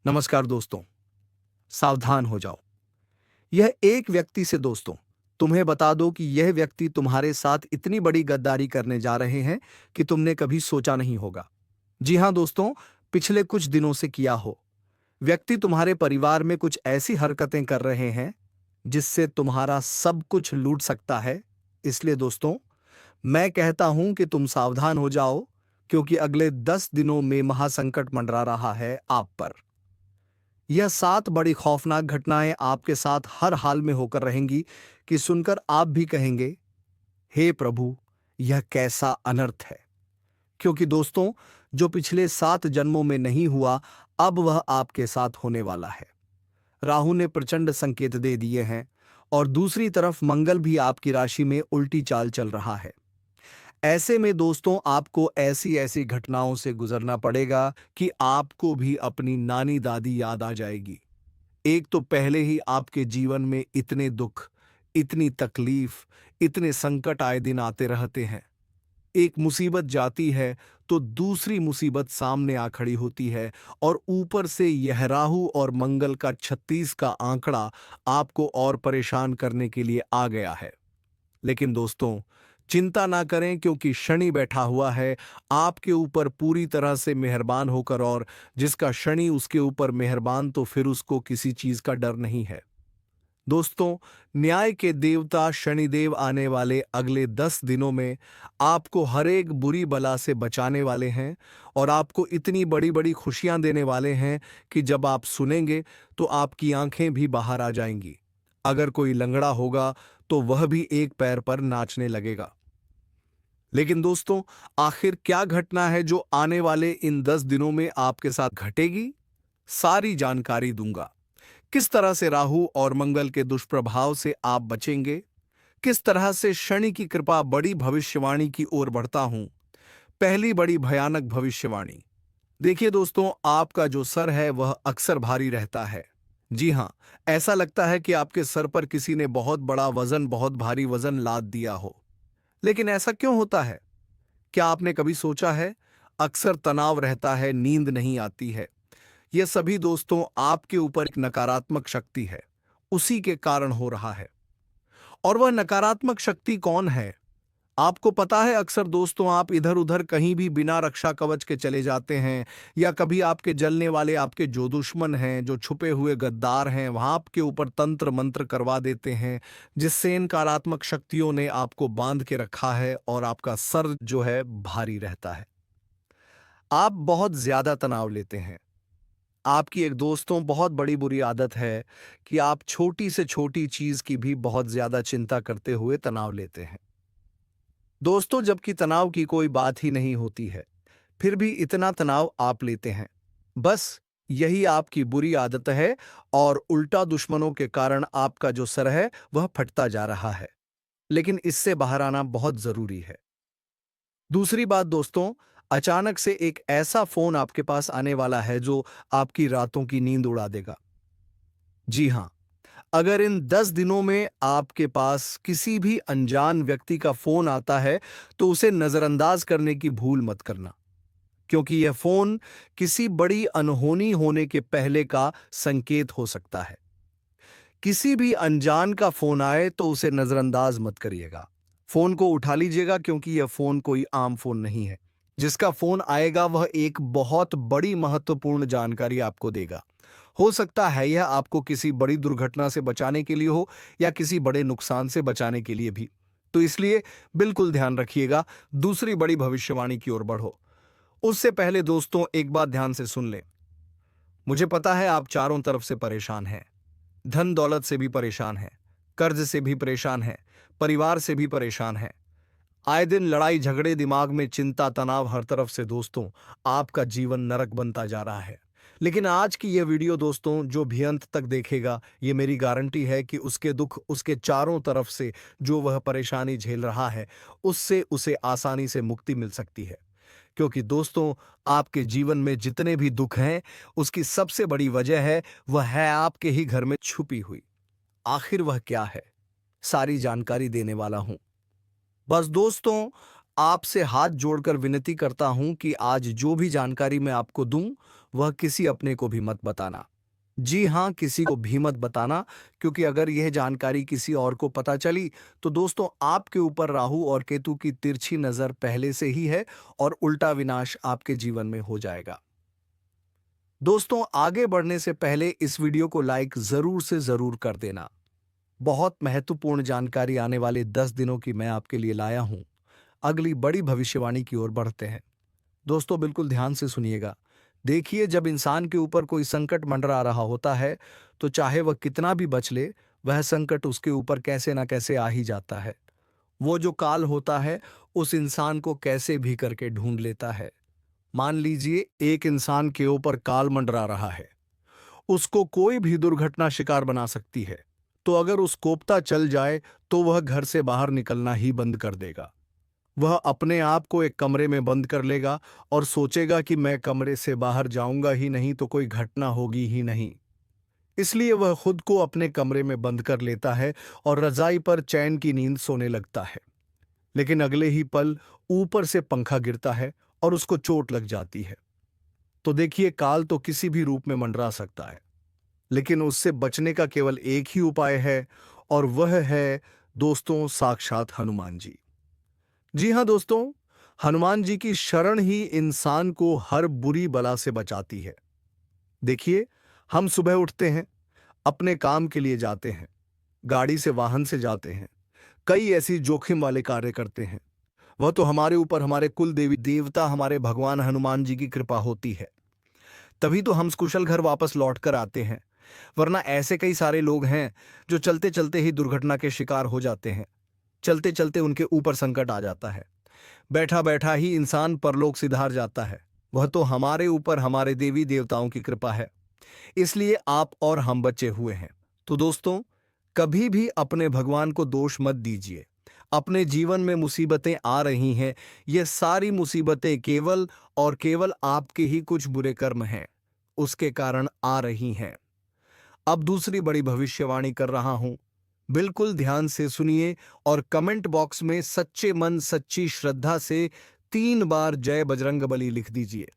नमस्कार दोस्तों, सावधान हो जाओ। यह एक व्यक्ति से दोस्तों, तुम्हें बता दो कि यह व्यक्ति तुम्हारे साथ इतनी बड़ी गद्दारी करने जा रहे हैं कि तुमने कभी सोचा नहीं होगा। जी हाँ दोस्तों, पिछले कुछ दिनों से किया हो। व्यक्ति तुम्हारे परिवार में कुछ ऐसी हरकतें कर रहे हैं जिससे तुम्हारा सब कुछ लूट सकता है। इसलिए दोस्तों, मैं कहता हूं कि तुम सावधान हो जाओ, क्योंकि अगले 10 दिनों में महासंकट मंडरा रहा है आप पर। यह 7 बड़ी खौफनाक घटनाएं आपके साथ हर हाल में होकर रहेंगी कि सुनकर आप भी कहेंगे, हे प्रभु, यह कैसा अनर्थ है। क्योंकि दोस्तों, जो पिछले 7 जन्मों में नहीं हुआ, अब वह आपके साथ होने वाला है। राहु ने प्रचंड संकेत दे दिए हैं और दूसरी तरफ मंगल भी आपकी राशि में उल्टी चाल चल रहा है। ऐसे में दोस्तों, आपको ऐसी ऐसी घटनाओं से गुजरना पड़ेगा कि आपको भी अपनी नानी दादी याद आ जाएगी। एक तो पहले ही आपके जीवन में इतने दुख, इतनी तकलीफ, इतने संकट आए दिन आते रहते हैं। एक मुसीबत जाती है तो दूसरी मुसीबत सामने आ खड़ी होती है, और ऊपर से यह राहु और मंगल का 36 का आंकड़ा आपको और परेशान करने के लिए आ गया है। लेकिन दोस्तों, चिंता ना करें, क्योंकि शनि बैठा हुआ है आपके ऊपर पूरी तरह से मेहरबान होकर, और जिसका शनि उसके ऊपर मेहरबान, तो फिर उसको किसी चीज का डर नहीं है। दोस्तों, न्याय के देवता शनिदेव आने वाले अगले 10 दिनों में आपको हर एक बुरी बला से बचाने वाले हैं, और आपको इतनी बड़ी बड़ी खुशियां देने वाले हैं कि जब आप सुनेंगे तो आपकी आंखें भी बाहर आ जाएंगी। अगर कोई लंगड़ा होगा तो वह भी एक पैर पर नाचने लगेगा। लेकिन दोस्तों, आखिर क्या घटना है जो आने वाले इन 10 दिनों में आपके साथ घटेगी? सारी जानकारी दूंगा। किस तरह से राहु और मंगल के दुष्प्रभाव से आप बचेंगे, किस तरह से शनि की कृपा बड़ी भविष्यवाणी की ओर बढ़ता हूं। पहली बड़ी भयानक भविष्यवाणी। देखिए दोस्तों, आपका जो सर है वह अक्सर भारी रहता है। जी हां, ऐसा लगता है कि आपके सर पर किसी ने बहुत बड़ा वजन, बहुत भारी वजन लाद दिया हो। लेकिन ऐसा क्यों होता है? क्या आपने कभी सोचा है? अक्सर तनाव रहता है, नींद नहीं आती है। यह सभी दोस्तों आपके ऊपर एक नकारात्मक शक्ति है, उसी के कारण हो रहा है। और वह नकारात्मक शक्ति कौन है? आपको पता है, अक्सर दोस्तों आप इधर उधर कहीं भी बिना रक्षा कवच के चले जाते हैं, या कभी आपके जलने वाले, आपके जो दुश्मन हैं, जो छुपे हुए गद्दार हैं, वहां आपके ऊपर तंत्र मंत्र करवा देते हैं, जिससे इन नकारात्मक शक्तियों ने आपको बांध के रखा है और आपका सर जो है भारी रहता है। आप बहुत ज्यादा तनाव लेते हैं। आपकी एक दोस्तों बहुत बड़ी बुरी आदत है कि आप छोटी से छोटी चीज की भी बहुत ज्यादा चिंता करते हुए तनाव लेते हैं। दोस्तों, जबकि तनाव की कोई बात ही नहीं होती है, फिर भी इतना तनाव आप लेते हैं। बस यही आपकी बुरी आदत है, और उल्टा दुश्मनों के कारण आपका जो सर है वह फटता जा रहा है। लेकिन इससे बाहर आना बहुत जरूरी है। दूसरी बात दोस्तों, अचानक से एक ऐसा फोन आपके पास आने वाला है जो आपकी रातों की नींद उड़ा देगा। जी हां, अगर इन 10 दिनों में आपके पास किसी भी अनजान व्यक्ति का फोन आता है, तो उसे नजरअंदाज करने की भूल मत करना, क्योंकि यह फोन किसी बड़ी अनहोनी होने के पहले का संकेत हो सकता है। किसी भी अनजान का फोन आए तो उसे नजरअंदाज मत करिएगा। फोन को उठा लीजिएगा, क्योंकि यह फोन कोई आम फोन नहीं है। जिसका फोन आएगा वह एक बहुत बड़ी महत्वपूर्ण जानकारी आपको देगा। हो सकता है यह आपको किसी बड़ी दुर्घटना से बचाने के लिए हो, या किसी बड़े नुकसान से बचाने के लिए भी। तो इसलिए बिल्कुल ध्यान रखिएगा। दूसरी बड़ी भविष्यवाणी की ओर बढ़ो। उससे पहले दोस्तों, एक बात ध्यान से सुन लें। मुझे पता है आप चारों तरफ से परेशान हैं। धन दौलत से भी परेशान हैं, कर्ज से भी परेशान हैं, परिवार से भी परेशान हैं। आए दिन लड़ाई झगड़े, दिमाग में चिंता, तनाव, हर तरफ से दोस्तों आपका जीवन नरक बनता जा रहा है। लेकिन आज की यह वीडियो दोस्तों, जो भी अंत तक देखेगा, ये मेरी गारंटी है कि उसके दुख, उसके चारों तरफ से जो वह परेशानी झेल रहा है, उससे उसे आसानी से मुक्ति मिल सकती है। क्योंकि दोस्तों, आपके जीवन में जितने भी दुख हैं, उसकी सबसे बड़ी वजह है, वह है आपके ही घर में छुपी हुई। आखिर वह क्या है? सारी जानकारी देने वाला हूं। बस दोस्तों, आपसे हाथ जोड़कर विनती करता हूं कि आज जो भी जानकारी मैं आपको दूं, वह किसी अपने को भी मत बताना। जी हाँ, किसी को भी मत बताना, क्योंकि अगर यह जानकारी किसी और को पता चली तो दोस्तों आपके ऊपर राहु और केतु की तिरछी नजर पहले से ही है और उल्टा विनाश आपके जीवन में हो जाएगा। दोस्तों आगे बढ़ने से पहले इस वीडियो को लाइक जरूर से जरूर कर देना। बहुत महत्वपूर्ण जानकारी आने वाले 10 दिनों की मैं आपके लिए लाया हूं। अगली बड़ी भविष्यवाणी की ओर बढ़ते हैं। दोस्तों बिल्कुल ध्यान से सुनिएगा। देखिए, जब इंसान के ऊपर कोई संकट मंडरा रहा होता है तो चाहे वह कितना भी बच ले, वह संकट उसके ऊपर कैसे ना कैसे आ ही जाता है। वो जो काल होता है उस इंसान को कैसे भी करके ढूंढ लेता है। मान लीजिए एक इंसान के ऊपर काल मंडरा रहा है, उसको कोई भी दुर्घटना शिकार बना सकती है। तो अगर उस कोपता चल जाए तो वह घर से बाहर निकलना ही बंद कर देगा। वह अपने आप को एक कमरे में बंद कर लेगा और सोचेगा कि मैं कमरे से बाहर जाऊंगा ही नहीं तो कोई घटना होगी ही नहीं। इसलिए वह खुद को अपने कमरे में बंद कर लेता है और रजाई पर चैन की नींद सोने लगता है। लेकिन अगले ही पल ऊपर से पंखा गिरता है और उसको चोट लग जाती है। तो देखिए, काल तो किसी भी रूप में मंडरा सकता है, लेकिन उससे बचने का केवल एक ही उपाय है और वह है दोस्तों साक्षात हनुमान जी। जी हाँ दोस्तों, हनुमान जी की शरण ही इंसान को हर बुरी बला से बचाती है। देखिए, हम सुबह उठते हैं, अपने काम के लिए जाते हैं, गाड़ी से वाहन से जाते हैं, कई ऐसी जोखिम वाले कार्य करते हैं। वह तो हमारे ऊपर हमारे कुल देवी देवता हमारे भगवान हनुमान जी की कृपा होती है, तभी तो हम कुशल घर वापस लौट कर आते हैं। वरना ऐसे कई सारे लोग हैं जो चलते चलते ही दुर्घटना के शिकार हो जाते हैं। चलते चलते उनके ऊपर संकट आ जाता है, बैठा बैठा ही इंसान परलोक सिधार जाता है। वह तो हमारे ऊपर हमारे देवी देवताओं की कृपा है, इसलिए आप और हम बचे हुए हैं। तो दोस्तों, कभी भी अपने भगवान को दोष मत दीजिए। अपने जीवन में मुसीबतें आ रही हैं, ये सारी मुसीबतें केवल और केवल आपके ही कुछ बुरे कर्म हैं, उसके कारण आ रही हैं। अब दूसरी बड़ी भविष्यवाणी कर रहा हूं, बिल्कुल ध्यान से सुनिए और कमेंट बॉक्स में सच्चे मन सच्ची श्रद्धा से 3 बार जय बजरंगबली लिख दीजिए।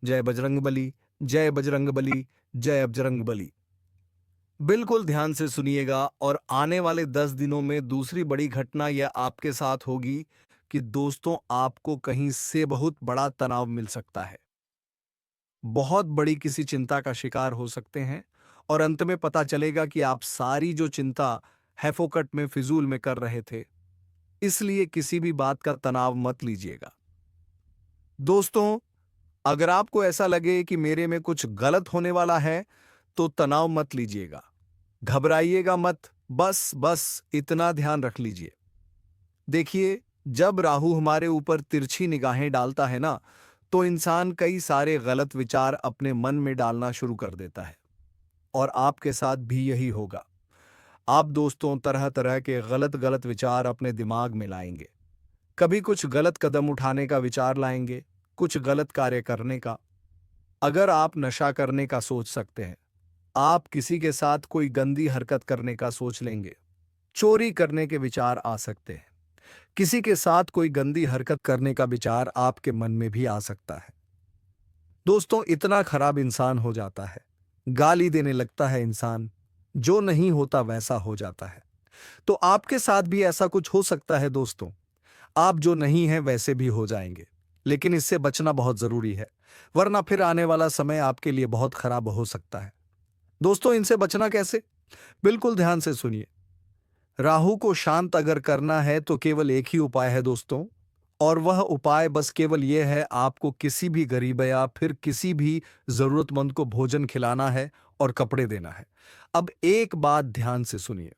जय बजरंगबली, जय बजरंगबली, जय बजरंगबली। बिल्कुल ध्यान से सुनिएगा और आने वाले 10 दिनों में दूसरी बड़ी घटना यह आपके साथ होगी कि दोस्तों आपको कहीं से बहुत बड़ा तनाव मिल सकता है। बहुत बड़ी किसी चिंता का शिकार हो सकते हैं और अंत में पता चलेगा कि आप सारी जो चिंता हैफोकट में फिजूल में कर रहे थे। इसलिए किसी भी बात का तनाव मत लीजिएगा। दोस्तों, अगर आपको ऐसा लगे कि मेरे में कुछ गलत होने वाला है तो तनाव मत लीजिएगा, घबराइएगा मत। बस बस इतना ध्यान रख लीजिए। देखिए, जब राहु हमारे ऊपर तिरछी निगाहें डालता है ना, तो इंसान कई सारे गलत विचार अपने मन में डालना शुरू कर देता है और आपके साथ भी यही होगा। आप दोस्तों तरह तरह के गलत गलत विचार अपने दिमाग में लाएंगे। कभी कुछ गलत कदम उठाने का विचार लाएंगे, कुछ गलत कार्य करने का। अगर आप नशा करने का सोच सकते हैं, आप किसी के साथ कोई गंदी हरकत करने का सोच लेंगे, चोरी करने के विचार आ सकते हैं, किसी के साथ कोई गंदी हरकत करने का विचार आपके मन में भी आ सकता है। दोस्तों, इतना खराब इंसान हो जाता है, गाली देने लगता है इंसान, जो नहीं होता वैसा हो जाता है। तो आपके साथ भी ऐसा कुछ हो सकता है दोस्तों। आप जो नहीं हैं वैसे भी हो जाएंगे, लेकिन इससे बचना बहुत जरूरी है, वरना फिर आने वाला समय आपके लिए बहुत खराब हो सकता है। दोस्तों, इनसे बचना कैसे? बिल्कुल ध्यान से सुनिए। राहु को शांत अगर करना है तो केवल एक ही उपाय है दोस्तों, और वह उपाय बस केवल यह है, आपको किसी भी गरीब या फिर किसी भी जरूरतमंद को भोजन खिलाना है और कपड़े देना है। अब एक बात ध्यान से सुनिए,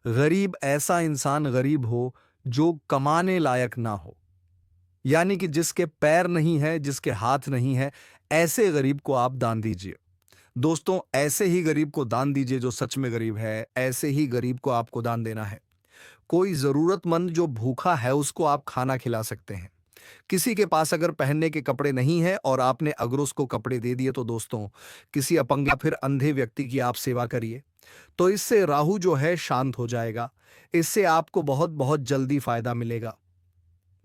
गरीब ऐसा इंसान गरीब हो जो कमाने लायक ना हो, यानी कि जिसके पैर नहीं है, जिसके हाथ नहीं है, ऐसे गरीब को आप दान दीजिए। दोस्तों, ऐसे ही गरीब को दान दीजिए जो सच में गरीब है, ऐसे ही गरीब को आपको दान देना है। कोई जरूरतमंद जो भूखा है उसको आप खाना खिला सकते हैं। किसी के पास अगर पहनने के कपड़े नहीं है और आपने अगर उसको कपड़े दे दिए तो दोस्तों, किसी अपंग या फिर अंधे व्यक्ति की आप सेवा करिए, तो इससे राहु जो है शांत हो जाएगा। इससे आपको बहुत बहुत जल्दी फायदा मिलेगा।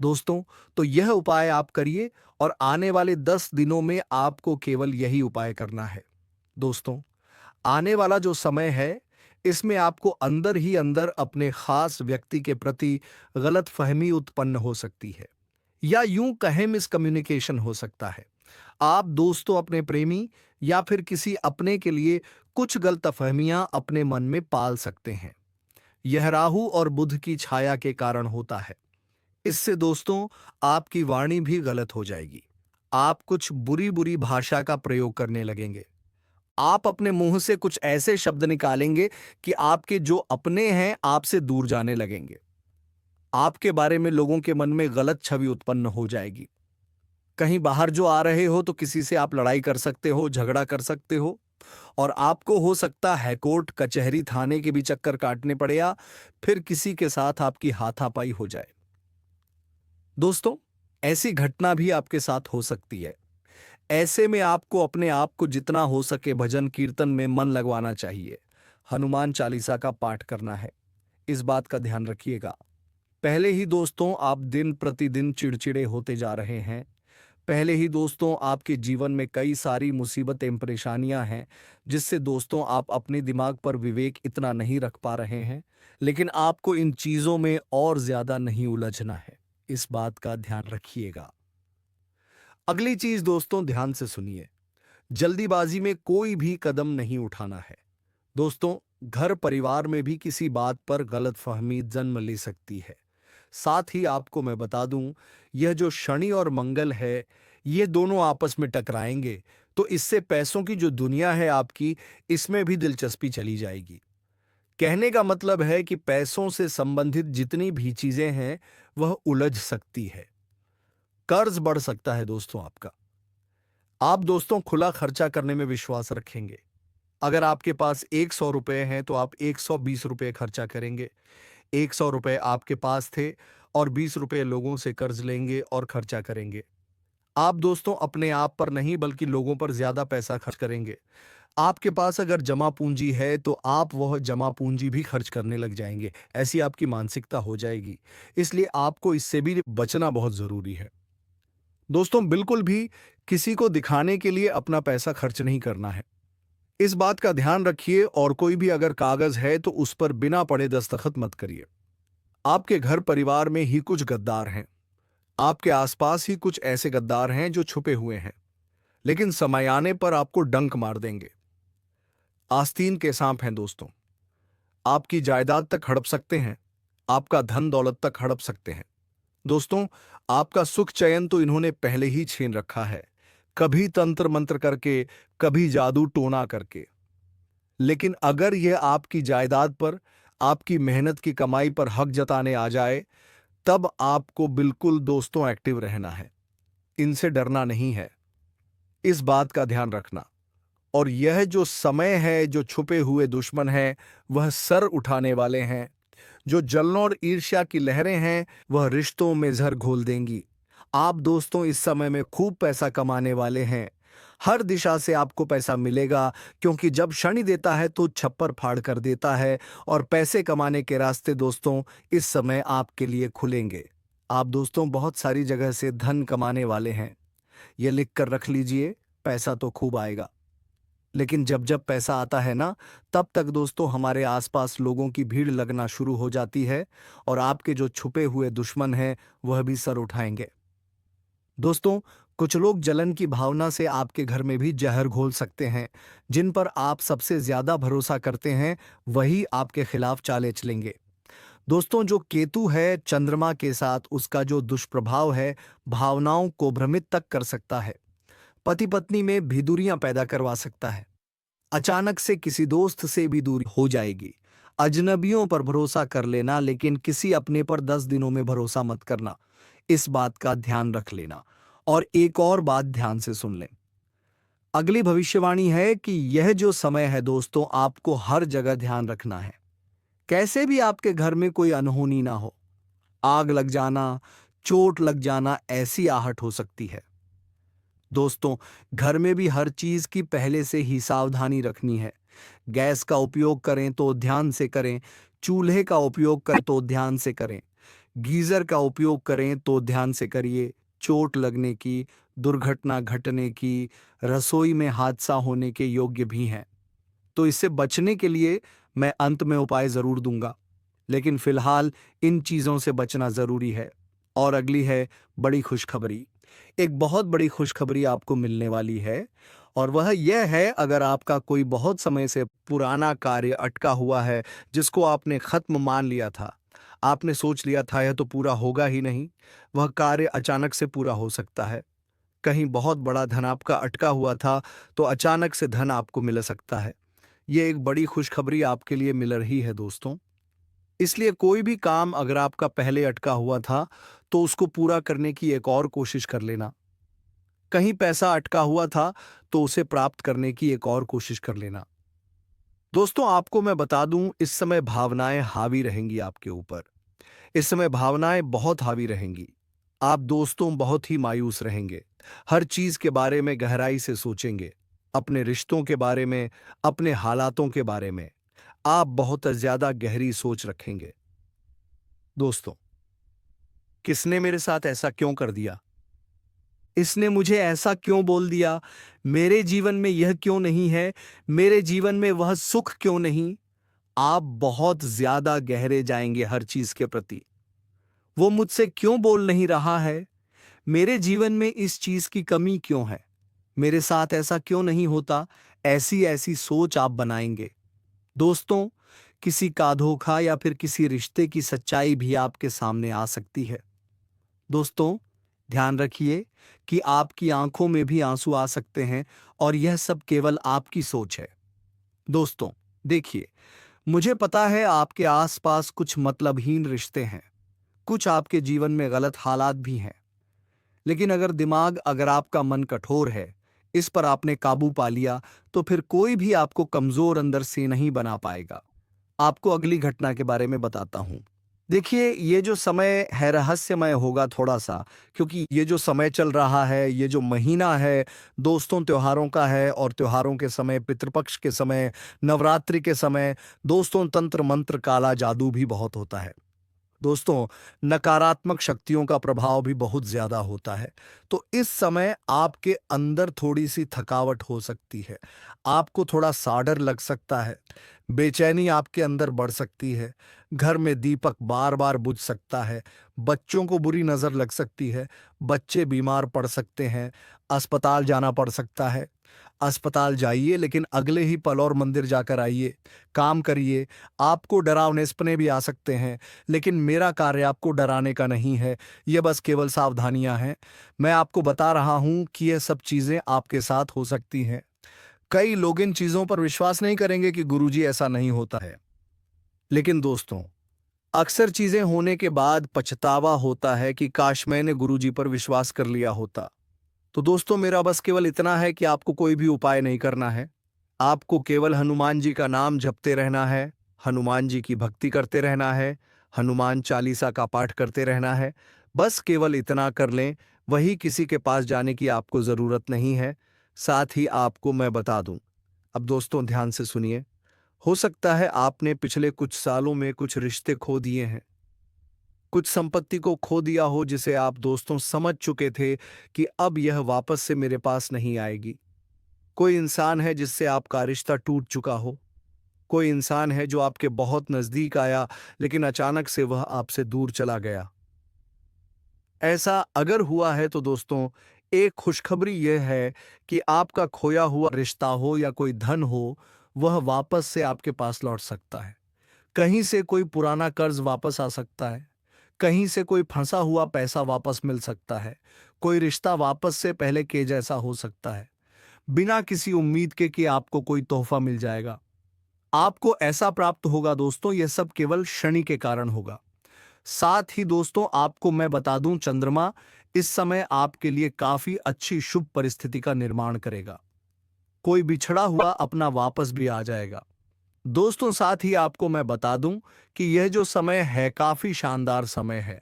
दोस्तों, तो यह उपाय आप करिए और आने वाले 10 दिनों में आपको केवल यही उपाय करना है। दोस्तों, आने वाला जो समय है, इसमें आपको अंदर ही अंदर अपने खास व्यक्ति के प्रति गलतफहमी उत्पन्न हो सकती है, या यूं कहें मिसकम्युनिकेशन हो सकता है। आप दोस्तों अपने प्रेमी या फिर किसी अपने के लिए कुछ गलतफहमियां अपने मन में पाल सकते हैं। यह राहु और बुध की छाया के कारण होता है। इससे दोस्तों, आपकी वाणी भी गलत हो जाएगी। आप कुछ बुरी बुरी भाषा का प्रयोग करने लगेंगे। आप अपने मुंह से कुछ ऐसे शब्द निकालेंगे कि आपके जो अपने हैं आपसे दूर जाने लगेंगे। आपके बारे में लोगों के मन में गलत छवि उत्पन्न हो जाएगी। कहीं बाहर जो आ रहे हो तो किसी से आप लड़ाई कर सकते हो, झगड़ा कर सकते हो, और आपको हो सकता है कोर्ट कचहरी थाने के भी चक्कर काटने पड़े, या फिर किसी के साथ आपकी हाथापाई हो जाए। दोस्तों, ऐसी घटना भी आपके साथ हो सकती है। ऐसे में आपको अपने आप को जितना हो सके भजन कीर्तन में मन लगवाना चाहिए। हनुमान चालीसा का पाठ करना है। इस बात का ध्यान रखिएगा। पहले ही दोस्तों, आप दिन प्रतिदिन चिड़चिड़े होते जा रहे हैं। पहले ही दोस्तों, आपके जीवन में कई सारी मुसीबतें परेशानियां हैं, जिससे दोस्तों आप अपने दिमाग पर विवेक इतना नहीं रख पा रहे हैं। लेकिन आपको इन चीजों में और ज्यादा नहीं उलझना है। इस बात का ध्यान रखिएगा। अगली चीज दोस्तों, ध्यान से सुनिए। जल्दीबाजी में कोई भी कदम नहीं उठाना है। दोस्तों, घर परिवार में भी किसी बात पर गलतफहमी जन्म ले सकती है। साथ ही आपको मैं बता दूं, यह जो शनि और मंगल है, ये दोनों आपस में टकराएंगे, तो इससे पैसों की जो दुनिया है आपकी, इसमें भी दिलचस्पी चली जाएगी। कहने का मतलब है कि पैसों से संबंधित जितनी भी चीजें हैं, वह उलझ सकती है। कर्ज बढ़ सकता है दोस्तों आपका। आप दोस्तों खुला खर्चा करने में विश्वास रखेंगे। अगर आपके पास 100 रुपए हैं तो आप 120 रुपए खर्चा करेंगे। 100 रुपए आपके पास थे और 20 रुपए लोगों से कर्ज लेंगे और खर्चा करेंगे। आप दोस्तों अपने आप पर नहीं बल्कि लोगों पर ज्यादा पैसा खर्च करेंगे। आपके पास अगर जमा पूंजी है तो आप वह जमा पूंजी भी खर्च करने लग जाएंगे। ऐसी आपकी मानसिकता हो जाएगी। इसलिए आपको इससे भी बचना बहुत जरूरी है। दोस्तों, बिल्कुल भी किसी को दिखाने के लिए अपना पैसा खर्च नहीं करना है। इस बात का ध्यान रखिए, और कोई भी अगर कागज है तो उस पर बिना पढ़े दस्तखत मत करिए। आपके घर परिवार में ही कुछ गद्दार हैं। आपके आसपास ही कुछ ऐसे गद्दार हैं जो छुपे हुए हैं, लेकिन समय आने पर आपको डंक मार देंगे। आस्तीन के सांप हैं दोस्तों। आपकी जायदाद तक हड़प सकते हैं। आपका धन दौलत तक हड़प सकते हैं। दोस्तों, आपका सुख चयन तो इन्होंने पहले ही छीन रखा है, कभी तंत्र मंत्र करके, कभी जादू टोना करके। लेकिन अगर यह आपकी जायदाद पर, आपकी मेहनत की कमाई पर हक जताने आ जाए, तब आपको बिल्कुल दोस्तों एक्टिव रहना है। इनसे डरना नहीं है। इस बात का ध्यान रखना। और यह जो समय है, जो छुपे हुए दुश्मन हैं, वह सर उठाने वाले हैं। जो जलन और ईर्ष्या की लहरें हैं, वह रिश्तों में जहर घोल देंगी। आप दोस्तों इस समय में खूब पैसा कमाने वाले हैं। हर दिशा से आपको पैसा मिलेगा, क्योंकि जब शनि देता है तो छप्पर फाड़ कर देता है, और पैसे कमाने के रास्ते दोस्तों इस समय आपके लिए खुलेंगे। आप दोस्तों बहुत सारी जगह से धन कमाने वाले हैं। यह लिख कर रख लीजिए, पैसा तो खूब आएगा। लेकिन जब जब पैसा आता है ना, तब तक दोस्तों हमारे आसपास लोगों की भीड़ लगना शुरू हो जाती है, और आपके जो छुपे हुए दुश्मन हैं वह भी सर उठाएंगे। दोस्तों, कुछ लोग जलन की भावना से आपके घर में भी जहर घोल सकते हैं। जिन पर आप सबसे ज्यादा भरोसा करते हैं, वही आपके खिलाफ चालें चलेंगे। दोस्तों, जो केतु है चंद्रमा के साथ, उसका जो दुष्प्रभाव है, भावनाओं को भ्रमित तक कर सकता है। पति पत्नी में भी दूरियां पैदा करवा सकता है। अचानक से किसी दोस्त से भी दूरी हो जाएगी। अजनबियों पर भरोसा कर लेना, लेकिन किसी अपने पर 10 दिनों में भरोसा मत करना। इस बात का ध्यान रख लेना। और एक और बात ध्यान से सुन लें। अगली भविष्यवाणी है कि यह जो समय है दोस्तों, आपको हर जगह ध्यान रखना है। कैसे भी आपके घर में कोई अनहोनी ना हो। आग लग जाना, चोट लग जाना, ऐसी आहट हो सकती है। दोस्तों, घर में भी हर चीज की पहले से ही सावधानी रखनी है। गैस का उपयोग करें तो ध्यान से करें। चूल्हे का उपयोग करें तो ध्यान से करें। गीजर का उपयोग करें तो ध्यान से करिए। चोट लगने की, दुर्घटना घटने की, रसोई में हादसा होने के योग्य भी हैं। तो इससे बचने के लिए मैं अंत में उपाय जरूर दूंगा, लेकिन फिलहाल इन चीजों से बचना जरूरी है। और अगली है बड़ी खुशखबरी। एक बहुत बड़ी खुशखबरी आपको मिलने वाली है, और वह यह है, अगर आपका कोई बहुत समय से पुराना कार्य अटका हुआ है, जिसको आपने खत्म मान लिया था, आपने सोच लिया था यह तो पूरा होगा ही नहीं, वह कार्य अचानक से पूरा हो सकता है। कहीं बहुत बड़ा धन आपका अटका हुआ था, तो अचानक से धन आपको मिल सकता है। ये एक बड़ी खुशखबरी आपके लिए मिल रही है दोस्तों। इसलिए कोई भी काम अगर आपका पहले अटका हुआ था, तो उसको पूरा करने की एक और कोशिश कर लेना। कहीं पैसा अटका हुआ था, तो उसे प्राप्त करने की एक और कोशिश कर लेना। दोस्तों, आपको मैं बता दूं, इस समय भावनाएं हावी रहेंगी आपके ऊपर। इस समय भावनाएं बहुत हावी रहेंगी। आप दोस्तों बहुत ही मायूस रहेंगे। हर चीज के बारे में गहराई से सोचेंगे। अपने रिश्तों के बारे में, अपने हालातों के बारे में आप बहुत ज्यादा गहरी सोच रखेंगे। दोस्तों, किसने मेरे साथ ऐसा क्यों कर दिया? इसने मुझे ऐसा क्यों बोल दिया? मेरे जीवन में यह क्यों नहीं है? मेरे जीवन में वह सुख क्यों नहीं? आप बहुत ज्यादा गहरे जाएंगे हर चीज के प्रति। वो मुझसे क्यों बोल नहीं रहा है? मेरे जीवन में इस चीज की कमी क्यों है? मेरे साथ ऐसा क्यों नहीं होता? ऐसी ऐसी सोच आप बनाएंगे। दोस्तों, किसी का धोखा या फिर किसी रिश्ते की सच्चाई भी आपके सामने आ सकती है। दोस्तों, ध्यान रखिए कि आपकी आंखों में भी आंसू आ सकते हैं, और यह सब केवल आपकी सोच है। दोस्तों, देखिए, मुझे पता है आपके आसपास कुछ मतलबहीन रिश्ते हैं, कुछ आपके जीवन में गलत हालात भी हैं। लेकिन अगर आपका मन कठोर है, इस पर आपने काबू पा लिया, तो फिर कोई भी आपको कमजोर अंदर से नहीं बना पाएगा। आपको अगली घटना के बारे में बताता हूं। देखिए, ये जो समय है रहस्यमय होगा थोड़ा सा, क्योंकि ये जो समय चल रहा है, ये जो महीना है, दोस्तों त्योहारों का है, और त्योहारों के समय, पितृपक्ष के समय, नवरात्रि के समय, दोस्तों तंत्र मंत्र काला जादू भी बहुत होता है। दोस्तों, नकारात्मक शक्तियों का प्रभाव भी बहुत ज्यादा होता है। तो इस समय आपके अंदर थोड़ी सी थकावट हो सकती है। आपको थोड़ा साडर लग सकता है। बेचैनी आपके अंदर बढ़ सकती है। घर में दीपक बार बार बुझ सकता है। बच्चों को बुरी नजर लग सकती है। बच्चे बीमार पड़ सकते हैं। अस्पताल जाना पड़ सकता है। अस्पताल जाइए, लेकिन अगले ही पल और मंदिर जाकर आइए। काम करिए। आपको डरावने सपने भी आ सकते हैं, लेकिन मेरा कार्य आपको डराने का नहीं है। यह बस केवल सावधानियां हैं। मैं आपको बता रहा हूं कि यह सब चीजें आपके साथ हो सकती हैं। कई लोग इन चीजों पर विश्वास नहीं करेंगे कि गुरुजी ऐसा नहीं होता है। लेकिन दोस्तों, अक्सर चीजें होने के बाद पछतावा होता है कि काश मैंने गुरुजी पर विश्वास कर लिया होता। तो दोस्तों, मेरा बस केवल इतना है कि आपको कोई भी उपाय नहीं करना है। आपको केवल हनुमान जी का नाम जपते रहना है, हनुमान जी की भक्ति करते रहना है, हनुमान चालीसा का पाठ करते रहना है। बस केवल इतना कर लें। वही किसी के पास जाने की आपको जरूरत नहीं है। साथ ही आपको मैं बता दूं, अब दोस्तों ध्यान से सुनिए। हो सकता है आपने पिछले कुछ सालों में कुछ रिश्ते खो दिए हैं, कुछ संपत्ति को खो दिया हो, जिसे आप दोस्तों समझ चुके थे कि अब यह वापस से मेरे पास नहीं आएगी। कोई इंसान है जिससे आपका रिश्ता टूट चुका हो। कोई इंसान है जो आपके बहुत नजदीक आया, लेकिन अचानक से वह आपसे दूर चला गया। ऐसा अगर हुआ है, तो दोस्तों, एक खुशखबरी यह है कि आपका खोया हुआ रिश्ता हो या कोई धन हो, वह वापस से आपके पास लौट सकता है। कहीं से कोई पुराना कर्ज वापस आ सकता है। कहीं से कोई फंसा हुआ पैसा वापस मिल सकता है। कोई रिश्ता वापस से पहले के जैसा हो सकता है। बिना किसी उम्मीद के कि आपको कोई तोहफा मिल जाएगा, आपको ऐसा प्राप्त होगा। दोस्तों, यह सब केवल शनि के कारण होगा। साथ ही दोस्तों, आपको मैं बता दूं, चंद्रमा इस समय आपके लिए काफी अच्छी शुभ परिस्थिति का निर्माण करेगा। कोई बिछड़ा हुआ अपना वापस भी आ जाएगा। दोस्तों, साथ ही आपको मैं बता दूं कि यह जो समय है, काफी शानदार समय है।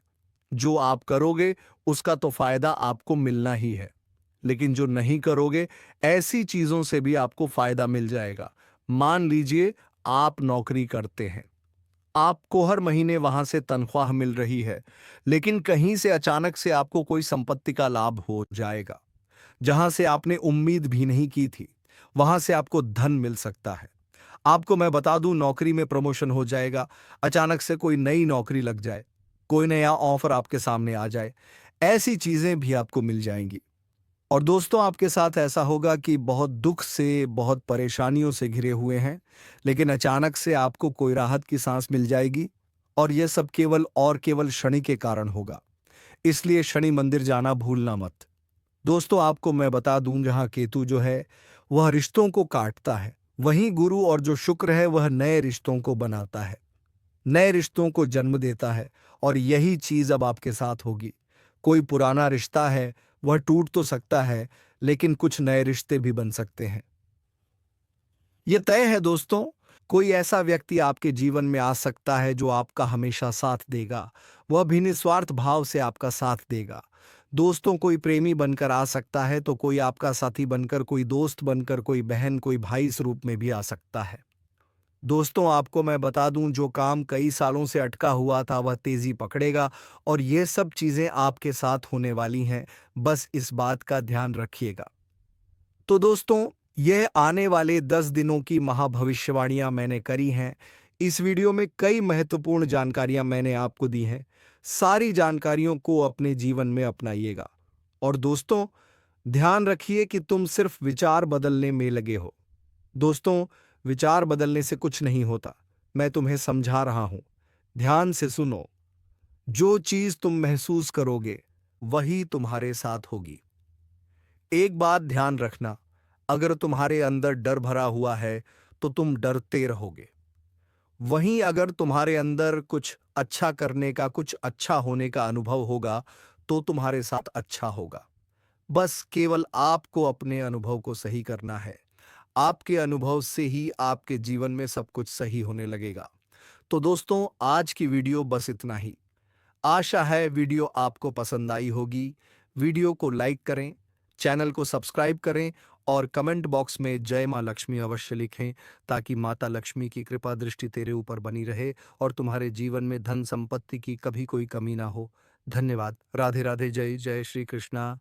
जो आप करोगे उसका तो फायदा आपको मिलना ही है, लेकिन जो नहीं करोगे, ऐसी चीजों से भी आपको फायदा मिल जाएगा। मान लीजिए आप नौकरी करते हैं, आपको हर महीने वहां से तनख्वाह मिल रही है, लेकिन कहीं से अचानक से आपको कोई संपत्ति का लाभ हो जाएगा जहां से आपने उम्मीद भी नहीं की थी। वहां से आपको धन मिल सकता है। आपको मैं बता दूं, नौकरी में प्रमोशन हो जाएगा, अचानक से कोई नई नौकरी लग जाए, कोई नया ऑफर आपके सामने आ जाए, ऐसी चीजें भी आपको मिल जाएंगी। और दोस्तों, आपके साथ ऐसा होगा कि बहुत दुख से, बहुत परेशानियों से घिरे हुए हैं, लेकिन अचानक से आपको कोई राहत की सांस मिल जाएगी। और यह सब केवल शनि के कारण होगा। इसलिए शनि मंदिर जाना भूलना मत। दोस्तों, आपको मैं बता दूं, जहां केतु जो है वह रिश्तों को काटता है, वहीं गुरु और जो शुक्र है वह नए रिश्तों को बनाता है, नए रिश्तों को जन्म देता है। और यही चीज अब आपके साथ होगी। कोई पुराना रिश्ता है, वह टूट तो सकता है, लेकिन कुछ नए रिश्ते भी बन सकते हैं। यह तय है दोस्तों। कोई ऐसा व्यक्ति आपके जीवन में आ सकता है जो आपका हमेशा साथ देगा, वह भी निस्वार्थ भाव से आपका साथ देगा। दोस्तों, कोई प्रेमी बनकर आ सकता है, तो कोई आपका साथी बनकर, कोई दोस्त बनकर, कोई बहन, कोई भाई इस रूप में भी आ सकता है। दोस्तों, आपको मैं बता दूं, जो काम कई सालों से अटका हुआ था वह तेजी पकड़ेगा। और ये सब चीजें आपके साथ होने वाली हैं, बस इस बात का ध्यान रखिएगा। तो दोस्तों, यह आने वाले 10 दिनों की महाभविष्यवाणियां मैंने करी हैं। इस वीडियो में कई महत्वपूर्ण जानकारियां मैंने आपको दी हैं। सारी जानकारियों को अपने जीवन में अपनाइएगा। और दोस्तों, ध्यान रखिए कि तुम सिर्फ विचार बदलने में लगे हो। दोस्तों, विचार बदलने से कुछ नहीं होता। मैं तुम्हें समझा रहा हूं, ध्यान से सुनो। जो चीज तुम महसूस करोगे वही तुम्हारे साथ होगी। एक बात ध्यान रखना, अगर तुम्हारे अंदर डर भरा हुआ है तो तुम डरते रहोगे। वहीं अगर तुम्हारे अंदर कुछ अच्छा करने का, कुछ अच्छा होने का अनुभव होगा तो तुम्हारे साथ अच्छा होगा। बस केवल आपको अपने अनुभव को सही करना है। आपके अनुभव से ही आपके जीवन में सब कुछ सही होने लगेगा। तो दोस्तों, आज की वीडियो बस इतना ही। आशा है वीडियो आपको पसंद आई होगी। वीडियो को लाइक करें, चैनल को सब्सक्राइब करें और कमेंट बॉक्स में जय मां लक्ष्मी अवश्य लिखें, ताकि माता लक्ष्मी की कृपा दृष्टि तेरे ऊपर बनी रहे और तुम्हारे जीवन में धन संपत्ति की कभी कोई कमी ना हो। धन्यवाद। राधे राधे। जय जय श्री कृष्णा।